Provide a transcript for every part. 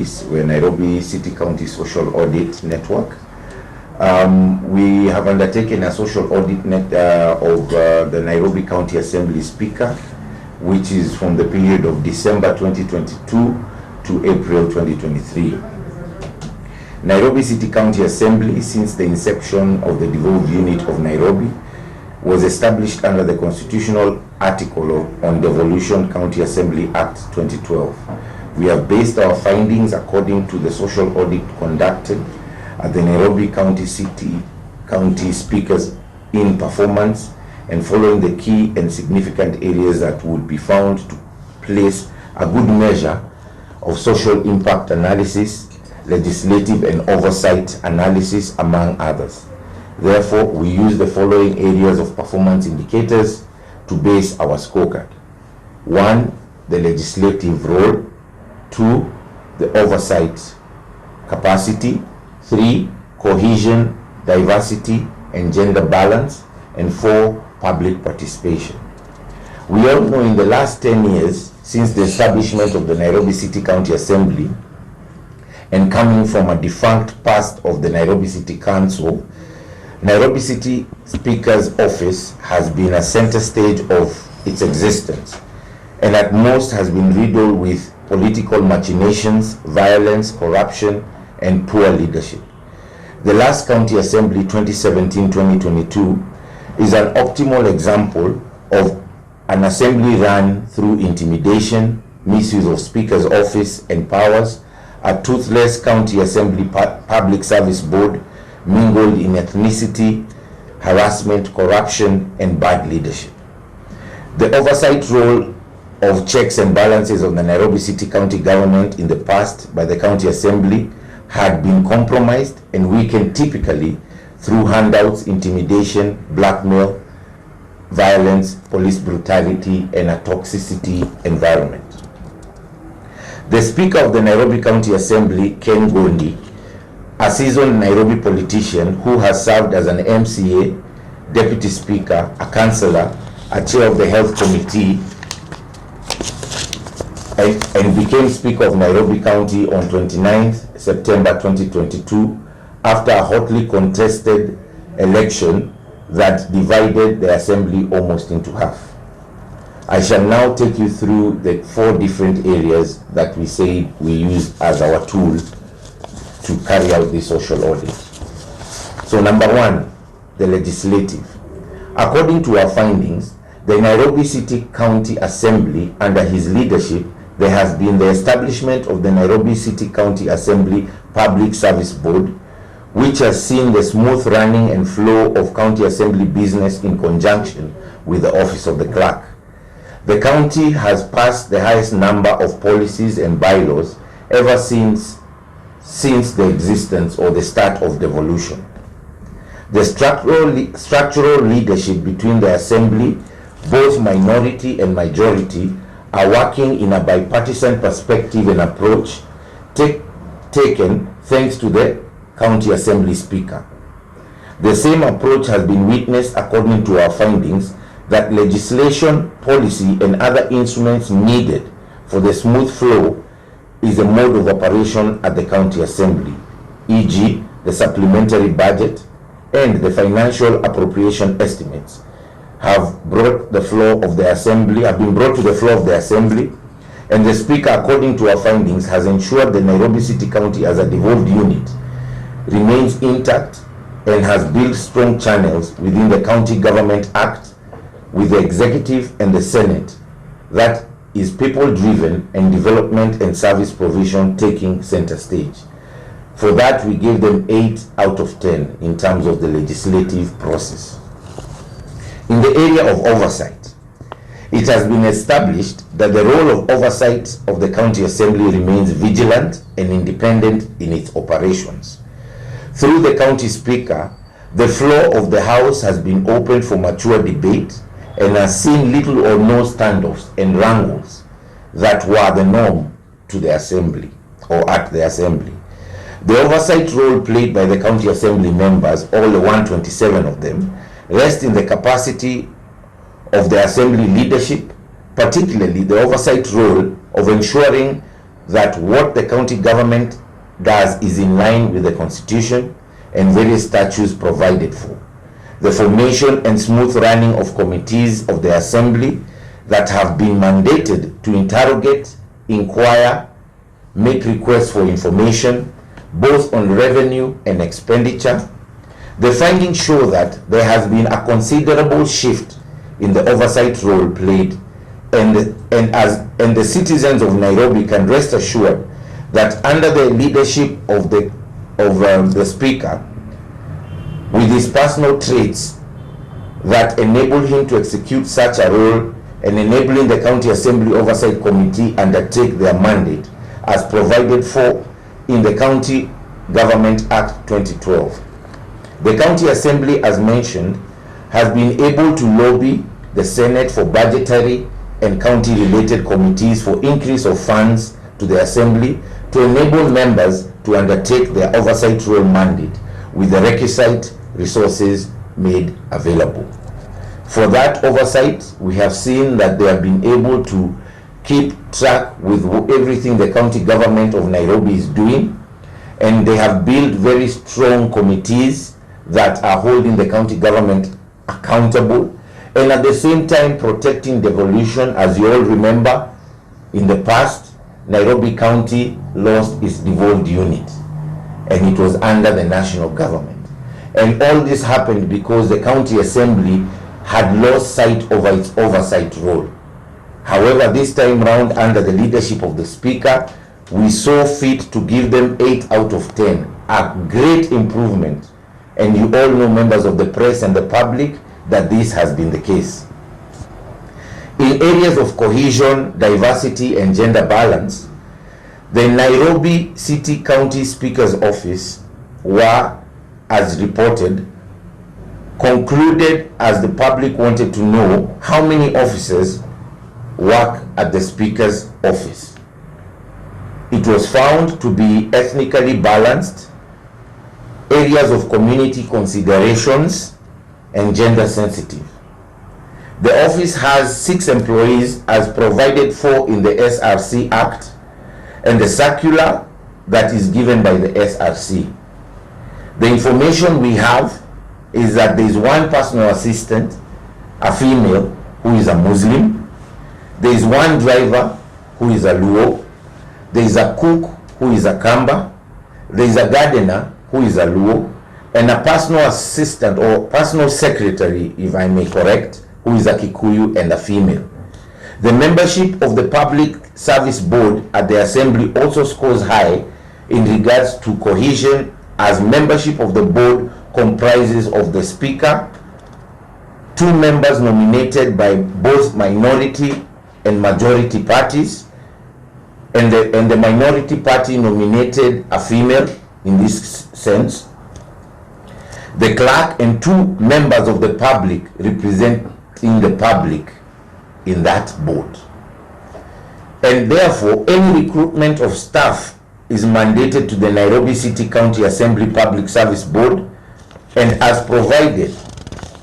Office. We're Nairobi City County Social Audit Network. We have undertaken a social audit of the Nairobi County Assembly Speaker, which is from the period of December 2022 to April 2023. Nairobi City County Assembly, since the inception of the devolved unit of Nairobi, was established under the constitutional article on Devolution County Assembly Act 2012. We have based our findings according to the social audit conducted at the Nairobi County Speakers in performance and following the key and significant areas that would be found to place a good measure of social impact analysis, legislative and oversight analysis, among others. Therefore, we use the following areas of performance indicators to base our scorecard. 1, the legislative role. 2, the oversight capacity. 3, cohesion, diversity, and gender balance. And 4, public participation. We all know in the last 10 years, since the establishment of the Nairobi City County Assembly, and coming from a defunct past of the Nairobi City Council, Nairobi City Speaker's office has been a center stage of its existence, and at most has been riddled with political machinations, violence, corruption, and poor leadership. The last County Assembly 2017-2022 is an optimal example of an assembly run through intimidation, misuse of Speaker's office and powers, a toothless County Assembly Public Service Board mingled in ethnicity, harassment, corruption, and bad leadership. The oversight role of checks and balances of the Nairobi City County government in the past by the County Assembly had been compromised and weakened, typically through handouts, intimidation, blackmail, violence, police brutality, and a toxicity environment. The Speaker of the Nairobi County Assembly, Ken Gondi, a seasoned Nairobi politician who has served as an MCA, Deputy Speaker, a Councillor, a Chair of the Health Committee, and became Speaker of Nairobi County on 29th September 2022 after a hotly contested election that divided the Assembly almost into half. I shall now take you through the 4 different areas that we say we use as our tool to carry out the social audit. So number 1, the legislative. According to our findings, the Nairobi City County Assembly, under his leadership, there has been the establishment of the Nairobi City County Assembly Public Service Board, which has seen the smooth running and flow of county assembly business in conjunction with the office of the clerk. The county has passed the highest number of policies and bylaws ever since the existence or the start of devolution. The structural leadership between the assembly, both minority and majority, are working in a bipartisan perspective and approach taken thanks to the County Assembly Speaker. The same approach has been witnessed according to our findings that legislation, policy, and other instruments needed for the smooth flow is a mode of operation at the County Assembly, e.g. the supplementary budget and the financial appropriation estimates have been brought to the floor of the Assembly, and the Speaker, according to our findings, has ensured the Nairobi City County as a devolved unit remains intact and has built strong channels within the County Government Act with the Executive and the Senate that is people-driven and development and service provision taking center stage. For that, we give them 8 out of 10 in terms of the legislative process. In the area of oversight, it has been established that the role of oversight of the County Assembly remains vigilant and independent in its operations. Through the County Speaker, the floor of the House has been open for mature debate and has seen little or no standoffs and wrangles that were the norm to the Assembly or at the Assembly. The oversight role played by the County Assembly members, all the 127 of them, rests in the capacity of the Assembly leadership, particularly the oversight role of ensuring that what the county government does is in line with the constitution and various statutes provided for. The formation and smooth running of committees of the assembly that have been mandated to interrogate, inquire, make requests for information, both on revenue and expenditure. The findings show that there has been a considerable shift in the oversight role played, and the citizens of Nairobi can rest assured that under the leadership of the Speaker, with his personal traits that enable him to execute such a role and enabling the County Assembly Oversight Committee undertake their mandate as provided for in the County Government Act 2012. The County Assembly, as mentioned, has been able to lobby the Senate for budgetary and county-related committees for increase of funds to the Assembly to enable members to undertake their oversight role mandate with the requisite resources made available. For that oversight, we have seen that they have been able to keep track with everything the county government of Nairobi is doing, and they have built very strong committees that are holding the county government accountable, and at the same time protecting devolution. As you all remember, in the past, Nairobi County lost its devolved unit, and it was under the national government. And all this happened because the county assembly had lost sight over its oversight role. However, this time round, under the leadership of the Speaker, we saw fit to give them 8 out of 10, a great improvement. And you all know, members of the press and the public, that this has been the case. In areas of cohesion, diversity, and gender balance, the Nairobi City County Speaker's Office were, as reported, concluded as the public wanted to know how many officers work at the Speaker's office. It was found to be ethnically balanced, areas of community considerations, and gender sensitive. The office has 6 employees as provided for in the SRC Act and the circular that is given by the SRC. The information we have is that there is 1 personal assistant, a female, who is a Muslim. There is 1 driver who is a Luo. There is a cook who is a Kamba. There is a gardener who is a Luo, and a personal assistant or personal secretary, if I may correct, who is a Kikuyu and a female. The membership of the Public Service Board at the Assembly also scores high in regards to cohesion, as membership of the board comprises of the Speaker, 2 members nominated by both minority and majority parties, and the minority party nominated a female in this sense, the clerk, and 2 members of the public representing the public in that board. And therefore, any recruitment of staff is mandated to the Nairobi City County Assembly Public Service Board, and as provided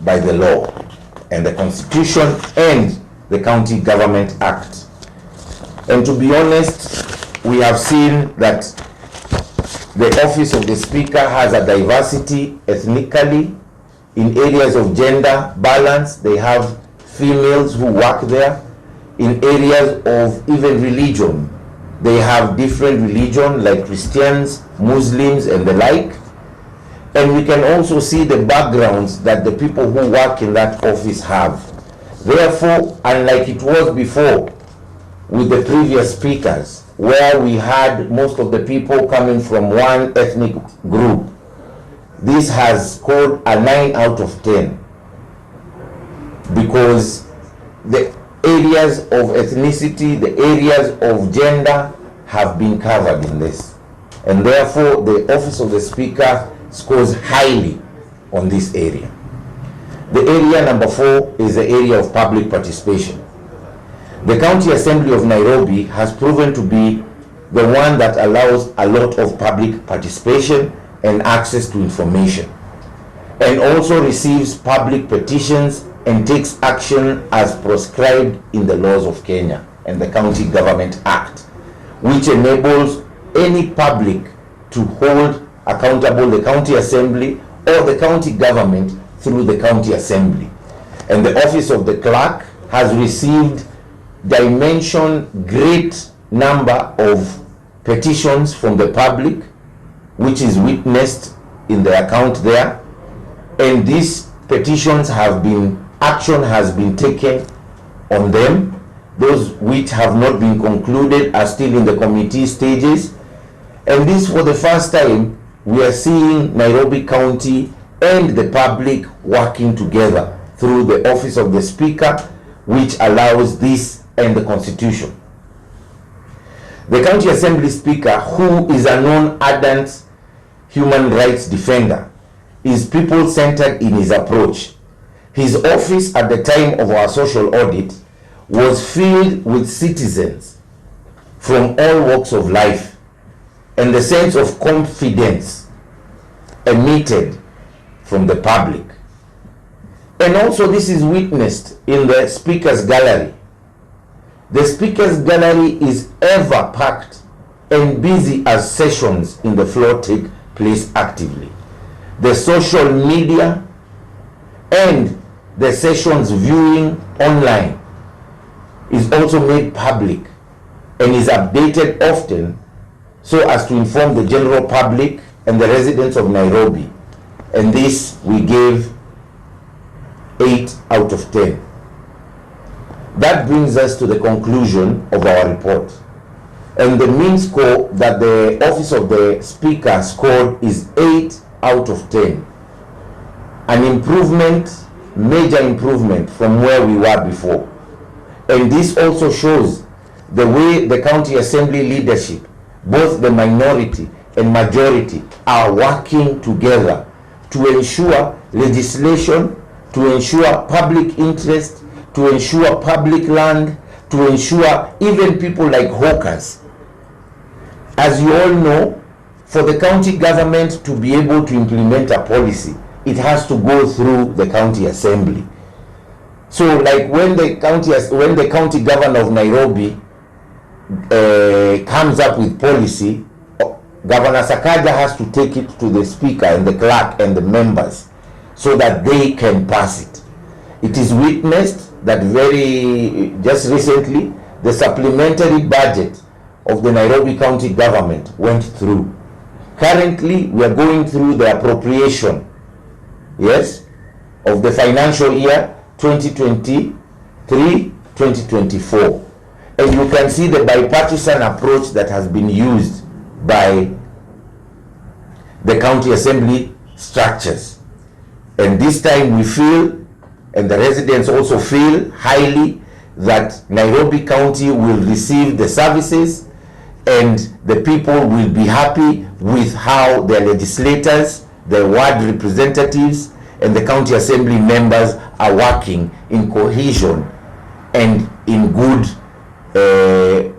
by the law and the Constitution and the County Government Act. And to be honest, we have seen that the office of the Speaker has a diversity ethnically. In areas of gender balance, they have females who work there. In areas of even religion, they have different religion like Christians, Muslims, and the like. And we can also see the backgrounds that the people who work in that office have. Therefore, unlike it was before with the previous speakers, where we had most of the people coming from one ethnic group, this has scored a 9 out of 10, because the areas of ethnicity, the areas of gender have been covered in this, and therefore the office of the Speaker scores highly on this area. The area number 4 is the area of public participation. The County Assembly of Nairobi has proven to be the one that allows a lot of public participation and access to information, and also receives public petitions and takes action as prescribed in the laws of Kenya and the County Government Act. which enables any public to hold accountable the county assembly or the county government through the county assembly. And the office of the clerk has received great number of petitions from the public, which is witnessed in the account there. And these petitions action has been taken on them. Those which have not been concluded are still in the committee stages. And this, for the first time, we are seeing Nairobi County and the public working together through the office of the Speaker, which allows this and the Constitution. The County Assembly Speaker, who is a non-ardent human rights defender, is people-centered in his approach. His office at the time of our social audit was filled with citizens from all walks of life, and the sense of confidence emitted from the public. And also this is witnessed in the Speaker's Gallery. The Speaker's Gallery is ever packed and busy as sessions in the floor take place actively. The social media and the sessions viewing online is also made public and is updated often so as to inform the general public and the residents of Nairobi. And this we gave 8 out of 10. That brings us to the conclusion of our report. And the mean score that the office of the Speaker scored is 8 out of 10. An improvement, major improvement from where we were before. And this also shows the way the County Assembly leadership, both the minority and majority, are working together to ensure legislation, to ensure public interest, to ensure public land, to ensure even people like hawkers. As you all know, for the county government to be able to implement a policy, it has to go through the county assembly. So like when the county governor of Nairobi comes up with policy, Governor Sakaja has to take it to the Speaker and the clerk and the members so that they can pass it. It is witnessed that just recently, the supplementary budget of the Nairobi County government went through. Currently, we are going through the appropriation, yes, of the financial year 2023-2024. And you can see the bipartisan approach that has been used by the county assembly structures. And this time we feel, and the residents also feel highly, that Nairobi County will receive the services and the people will be happy with how their legislators, their ward representatives, and the county assembly members are working in cohesion and in good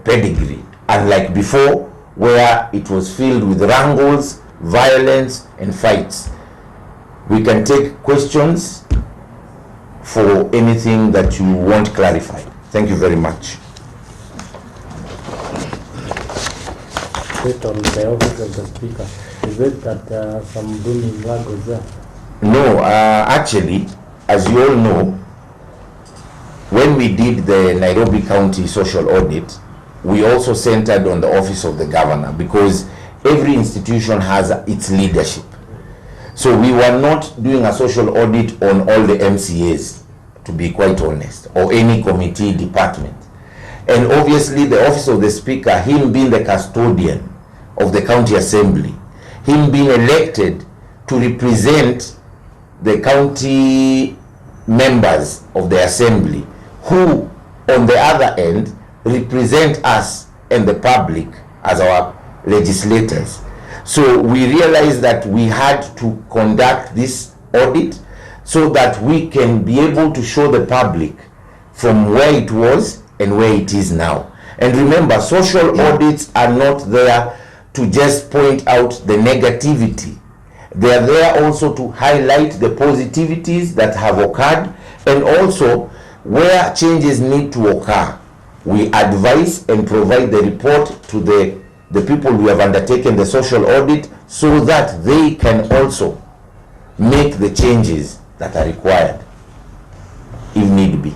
pedigree, unlike before, where it was filled with wrangles, violence, and fights. We can take questions for anything that you want clarified. Thank you very much. On the office of the Speaker, is it that some bullying was there? No, actually, as you all know, when we did the Nairobi County social audit, we also centered on the office of the governor, because every institution has its leadership. So we were not doing a social audit on all the MCAs, to be quite honest, or any committee department. And obviously the office of the Speaker, him being the custodian of the county assembly, him being elected to represent the county members of the assembly, who on the other end represent us and the public as our legislators. So we realized that we had to conduct this audit so that we can be able to show the public from where it was and where it is now. And remember, social audits are not there to just point out the negativity. They are there also to highlight the positivities that have occurred, and also where changes need to occur. We advise and provide the report to the people we have undertaken the social audit, so that they can also make the changes that are required if need be.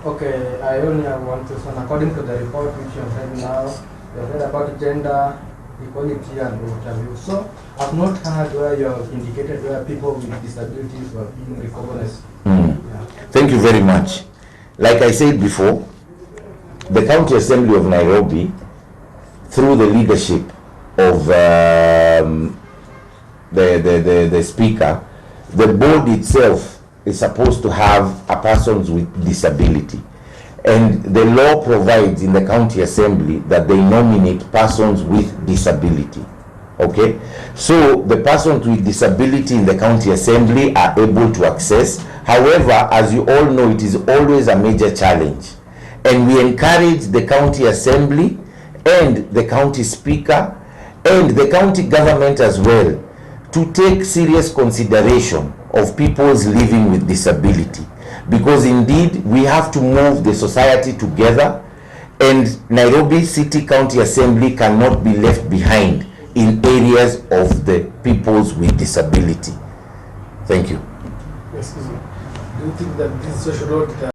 Okay, I only have one question. According to the report which you have read now, you have read about gender equality and interview. So I've not heard where you have indicated where people with disabilities were being recognized. Yeah. Thank you very much. Like I said before, the County Assembly of Nairobi, through the leadership of the Speaker, the board itself is supposed to have a persons with disability. And the law provides in the County Assembly that they nominate persons with disability. Okay? So the persons with disability in the County Assembly are able to access. However, as you all know, it is always a major challenge. And we encourage the County Assembly and the County Speaker and the county government as well to take serious consideration of people's living with disability, because indeed we have to move the society together, and Nairobi City County Assembly cannot be left behind in areas of the peoples with disability. Thank you. Excuse me. Do you think that this social audit